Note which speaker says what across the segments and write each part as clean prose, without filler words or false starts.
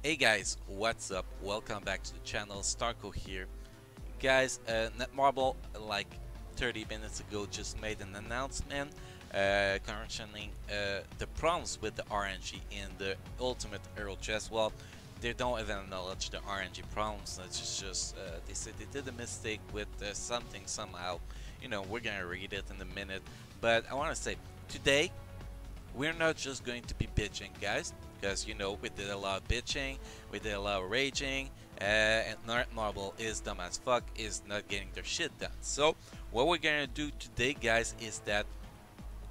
Speaker 1: Hey guys, what's up? Welcome back to the channel. Starco here. Guys, Netmarble like 30 minutes ago just made an announcement concerning the problems with the RNG in the Ultimate Hero Chest. Well, they don't even acknowledge the RNG problems. It's just they said they did a mistake with something somehow. You know, we're gonna read it in a minute. But I want to say today we're not just going to be bitching, guys, because you know we did a lot of bitching, we did a lot of raging, and Netmarble is dumb as fuck, is not getting their shit done. So what we're gonna do today, guys, is that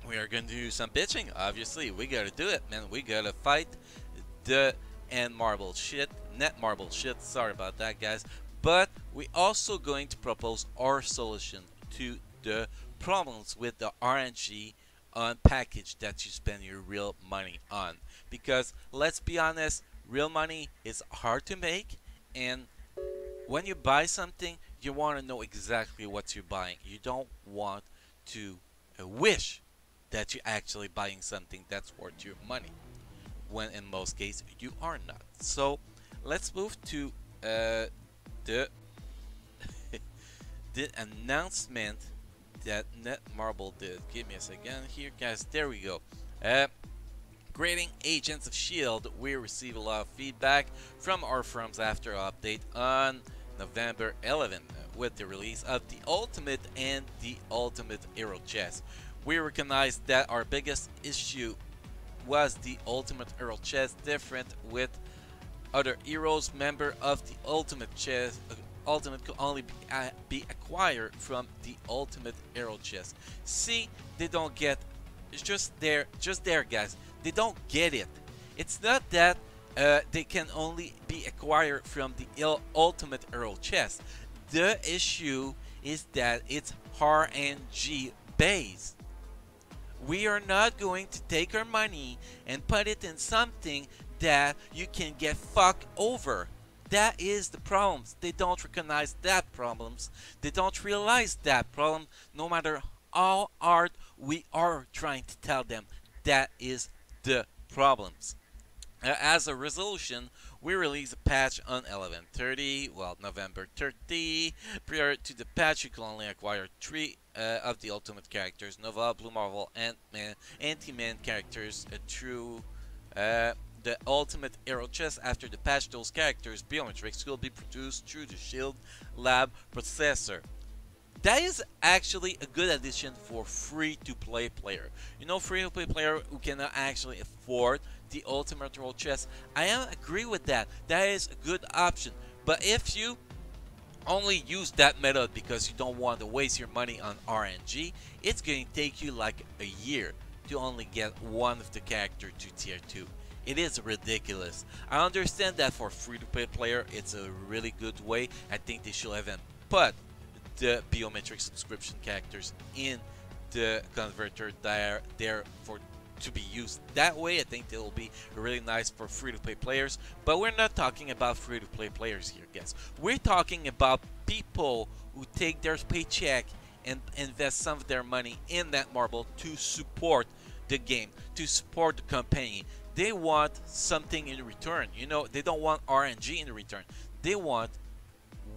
Speaker 1: we are gonna do some bitching. Obviously, we gotta do it, man. We gotta fight the Netmarble shit. Sorry about that, guys. But we also going to propose our solution to the problems with the RNG on package that you spend your real money on, because let's be honest, real money is hard to make, and when you buy something you want to know exactly what you're buying. You don't want to wish that you're actually buying something that's worth your money, when in most cases you are not. So let's move to the the announcement that Netmarble did. Give me a second here, guys. There we go. Grading Agents of S.H.I.E.L.D. We received a lot of feedback from our forums after update on November 11th with the release of the Ultimate and the Ultimate Hero Chest. We recognized that our biggest issue was the Ultimate Hero Chest different with other heroes. Member of the Ultimate Chest Ultimate could only be acquired from the Ultimate Hero Chest. See, they don't get. It's just there, guys. They don't get it. It's not that they can only be acquired from the Ultimate Hero Chest. The issue is that it's RNG based. We are not going to take our money and put it in something that you can get fucked over. That is the problems. They don't recognize that problems. They don't realize that problem. No matter how hard we are trying to tell them, that is the problems. As a resolution, we released a patch on 11/30, well, November 30. Prior to the patch, you can only acquire 3 of the ultimate characters: Nova, Blue Marvel, Ant-Man, Anti-Man characters through the Ultimate Hero Chest. After the patch, those characters' biometrics will be produced through the S.H.I.E.L.D. Lab processor. That is actually a good addition for free-to-play player. You know, free-to-play player who cannot actually afford the Ultimate Hero Chest. I agree with that. That is a good option. But if you only use that method because you don't want to waste your money on RNG, it's going to take you like a year to only get one of the character to tier 2. It is ridiculous. I understand that for free-to-play player, it's a really good way. I think they should have put the biometric subscription characters in the converter there for to be used that way. I think it will be really nice for free-to-play players. But we're not talking about free-to-play players here, guys. We're talking about people who take their paycheck and invest some of their money in Netmarble to support the game, to support the company. They want something in return. You know, they don't want RNG in return. They want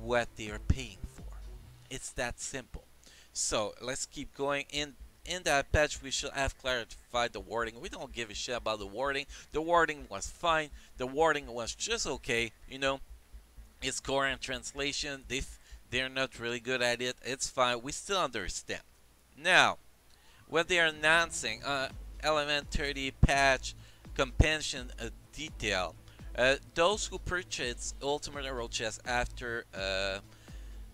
Speaker 1: what they are paying for. It's that simple. So let's keep going. In that patch, we should have clarified the wording. We don't give a shit about the wording. The wording was fine. The wording was just okay. You know, it's Korean translation. They're not really good at it. It's fine. We still understand. Now, what they are announcing, Element 30 patch compensation detail. Those who purchase Ultimate Hero Chest after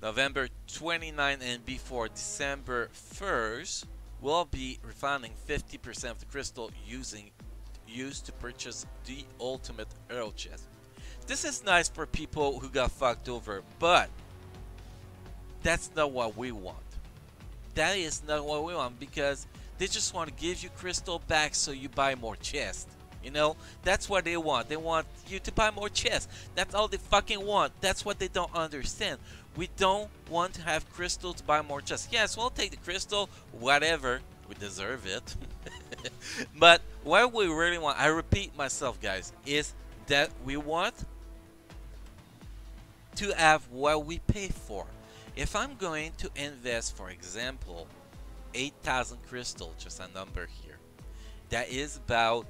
Speaker 1: November 29 and before December 1st will be refunding 50% of the crystal used to purchase the Ultimate Hero Chest. This is nice for people who got fucked over, but that's not what we want. That is not what we want, because they just want to give you crystal back so you buy more chests. You know, that's what they want. They want you to buy more chests. That's all they fucking want. That's what they don't understand. We don't want to have crystal to buy more chests. Yes, we'll take the crystal, whatever. We deserve it. But what we really want, I repeat myself, guys, is that we want to have what we pay for. If I'm going to invest, for example, 8,000 crystal, just a number here, that is about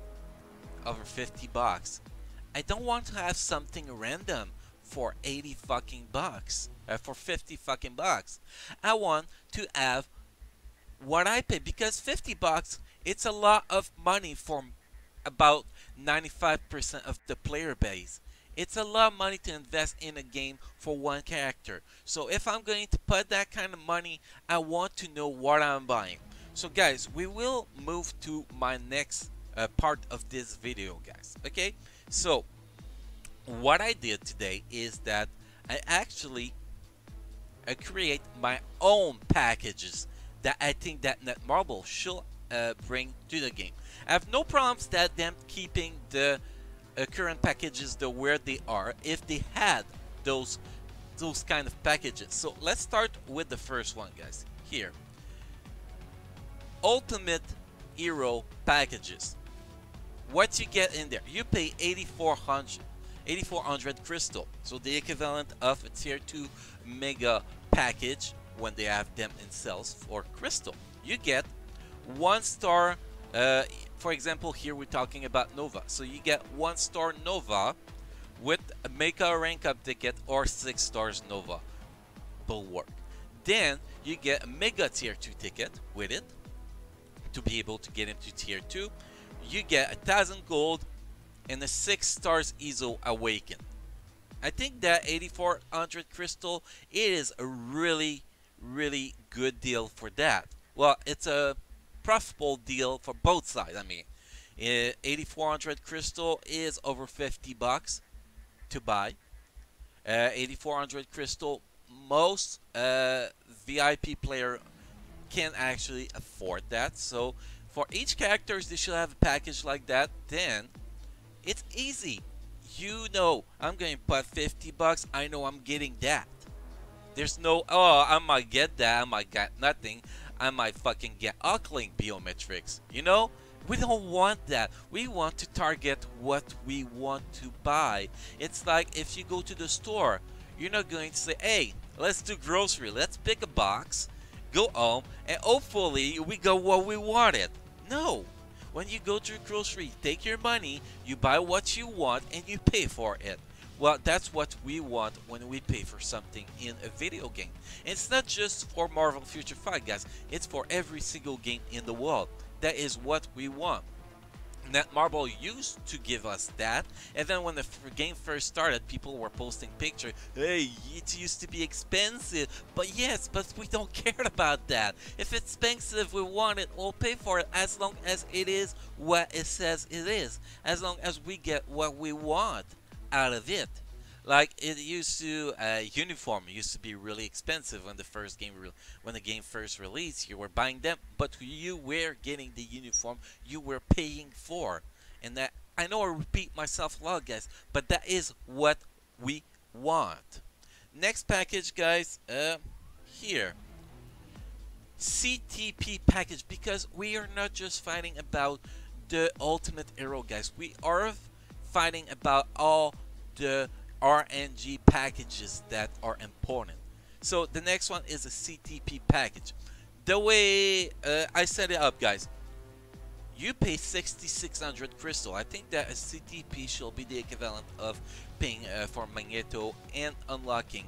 Speaker 1: over 50 bucks. I don't want to have something random for 80 fucking bucks, for 50 fucking bucks. I want to have what I pay, because 50 bucks, it's a lot of money for about 95% of the player base. It's a lot of money to invest in a game for one character. So if I'm going to put that kind of money, I want to know what I'm buying. So guys, we will move to my next part of this video, guys. Okay, so what I did today is that I actually create my own packages that I think that Netmarble should bring to the game. I have no problems that them keeping the current packages the where they are if they had those kind of packages. So let's start with the first one, guys. Here, Ultimate Hero packages. What you get in there? You pay 8,400 crystal, so the equivalent of a tier 2 mega package when they have them in sales for crystal. You get 1-star, for example, here we're talking about Nova, so you get 1-star Nova with a mega rank up ticket or 6 stars Nova Bulwark. Then you get a mega tier 2 ticket with it to be able to get into tier 2. You get 1,000 gold and a 6 stars EZO Awaken. I think that 8,400 crystal, it is a really good deal for that. Well, it's a profitable deal for both sides. I mean, 8,400 crystal is over 50 bucks to buy. 8,400 crystal, most VIP player can actually afford that. So for each characters, they should have a package like that. Then it's easy. You know, I'm going to put 50 bucks. I know I'm getting that. There's no, oh, I might get that. I might get nothing. I might fucking get Ucklink biometrics. You know? We don't want that. We want to target what we want to buy. It's like if you go to the store, you're not going to say, hey, let's do grocery. Let's pick a box, go home, and hopefully we got what we wanted. No. When you go to grocery, take your money, you buy what you want, and you pay for it. Well, that's what we want when we pay for something in a video game. And it's not just for Marvel Future Fight, guys. It's for every single game in the world. That is what we want. Netmarble used to give us that, and then when the game first started, people were posting pictures. Hey, it used to be expensive, but yes, but we don't care about that. If it's expensive, we want it, we'll pay for it as long as it is what it says it is, as long as we get what we want out of it. Like it used to, uniform used to be really expensive when the game first released. You were buying them, but you were getting the uniform you were paying for. And that, I know I repeat myself a lot, guys, but that is what we want. Next package, guys, here, CTP package, because we are not just fighting about the ultimate hero, guys. We are fighting about all the RNG packages that are important. So the next one is a CTP package. The way I set it up, guys, you pay 6,600 crystal. I think that a CTP should be the equivalent of paying for Magneto and unlocking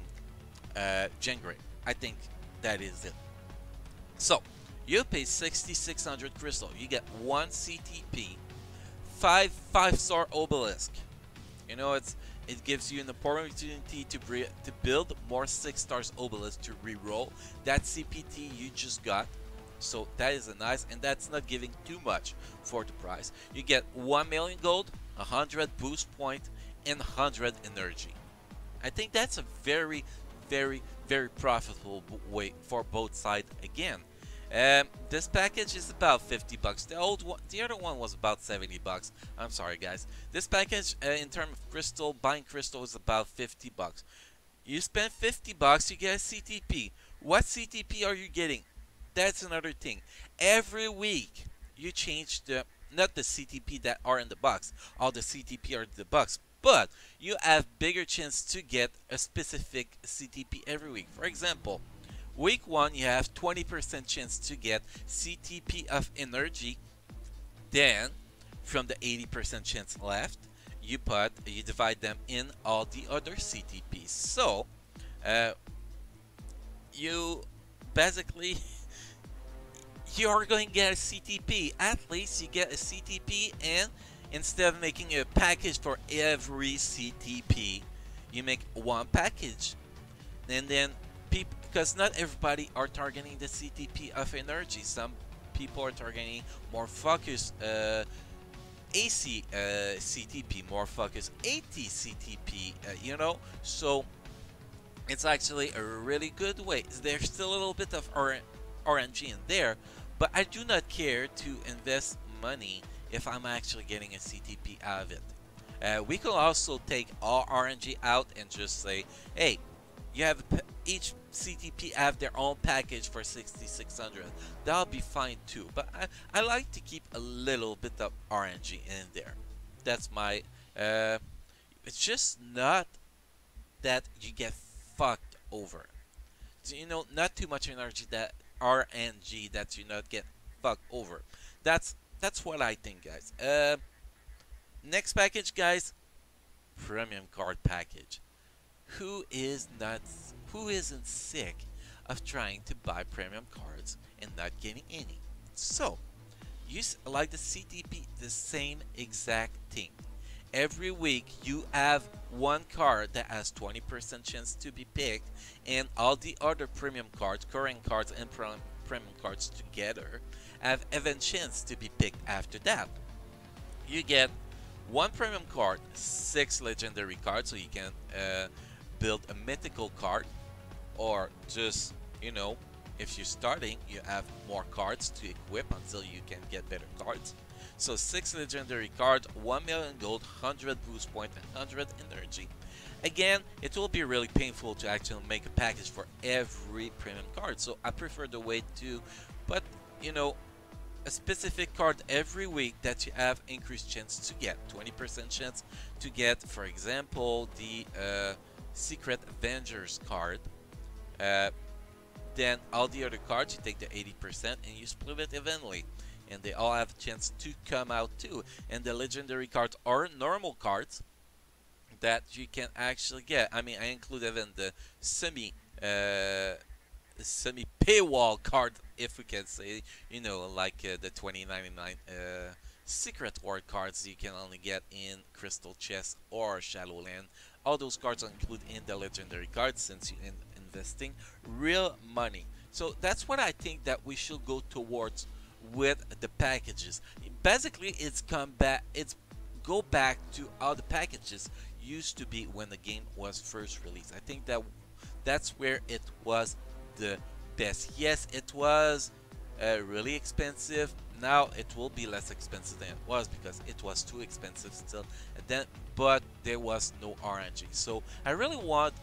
Speaker 1: Gengray. I think that is it. So you pay 6,600 crystal. You get 1 CTP, 5-star obelisk. You know, it gives you an opportunity to build more 6 stars obelisk to reroll that CPT you just got. So that is a nice, and that's not giving too much for the price. You get 1 million gold, 100 boost point, and 100 energy. I think that's a very profitable way for both sides again. This package is about 50 bucks. The other one was about 70 bucks. I'm sorry, guys. This package, in terms of crystal, buying crystal is about 50 bucks. You spend 50 bucks, you get a CTP. What CTP are you getting? That's another thing. Every week, you change not the CTP that are in the box. All the CTP are in the box. but you have bigger chance to get a specific CTP every week. For example, week 1 you have 20% chance to get CTP of energy. Then from the 80% chance left, you divide them in all the other CTPs. So uh, you basically you are going to get a CTP. At least you get a CTP, and instead of making a package for every CTP, you make one package. And then people, because not everybody are targeting the CTP of energy. Some people are targeting more focused AC CTP, more focused AT CTP, So it's actually a really good way. There's still a little bit of RNG in there, but I do not care to invest money if I'm actually getting a CTP out of it. We could also take all RNG out and just say, hey, you have each CTP have their own package for 6600. That'll be fine too. But I like to keep a little bit of RNG in there. That's my. It's just not that you get fucked over. So, not too much energy that RNG that you not get fucked over. That's what I think, guys. Next package, guys, premium card package. Who isn't sick of trying to buy premium cards and not getting any? So, like the CTP, the same exact thing. Every week you have one card that has 20% chance to be picked, and all the other premium cards, current cards, and premium cards together have even chance to be picked after that. You get one premium card, 6 legendary cards, so you can build a mythical card, or just, if you're starting, you have more cards to equip until you can get better cards. So 6 legendary cards, 1 million gold, 100 boost point, and 100 energy. Again, it will be really painful to actually make a package for every premium card, so I prefer the way to, but a specific card every week that you have increased chance to get. 20% chance to get, for example, the Secret Avengers card. Then all the other cards, you take the 80% and you split it evenly. And they all have a chance to come out too. And the legendary cards are normal cards that you can actually get. I mean, I include even the semi paywall card, if we can say, like the 2099 secret ward cards you can only get in Crystal Chest or Shadowland. All those cards are included in the legendary cards since you're investing real money. So that's what I think that we should go towards with the packages. Basically, it's go back to how the packages used to be when the game was first released. I think that's where it was the best. Yes, it was really expensive. Now it will be less expensive than it was because it was too expensive still. But there was no RNG. So I really want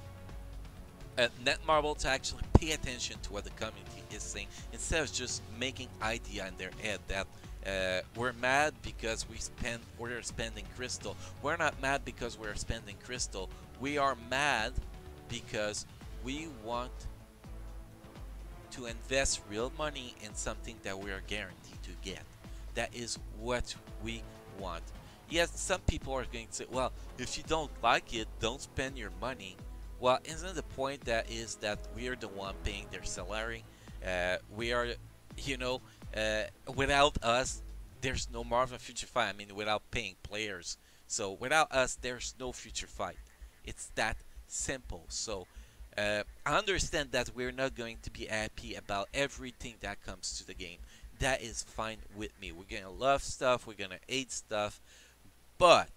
Speaker 1: Netmarble to actually pay attention to what the community is saying instead of just making idea in their head that we're mad because we're spending crystal. We're not mad because we're spending crystal. We are mad because we want to invest real money in something that we are guaranteed to get. That is what we want. Yes, some people are going to say, well, if you don't like it, don't spend your money. Well, isn't the point that we are the one paying their salary? We are, without us, there's no Marvel Future Fight. I mean, without paying players. So without us, there's no Future Fight. It's that simple. So I understand that we're not going to be happy about everything that comes to the game. That is fine with me. We're gonna love stuff. We're gonna hate stuff. But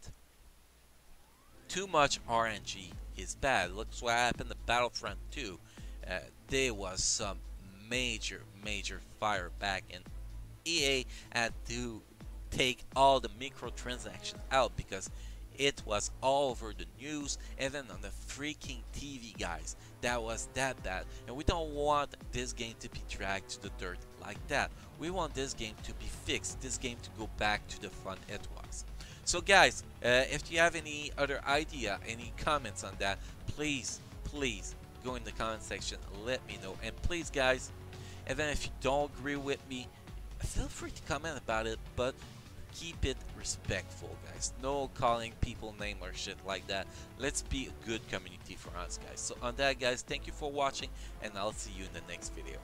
Speaker 1: too much RNG is bad. Look what happened to Battlefront 2. There was some major fire back, and EA had to take all the microtransactions out because it was all over the news, even on the freaking TV, guys. That was that bad. And we don't want this game to be dragged to the dirt like that. We want this game to be fixed, this game to go back to the fun it was. So guys, if you have any other idea, any comments on that, please go in the comment section, let me know. And please guys, and then if you don't agree with me, feel free to comment about it, but keep it respectful, guys. No calling people name or shit like that. Let's be a good community for us, guys. So on that, guys, thank you for watching, and I'll see you in the next video.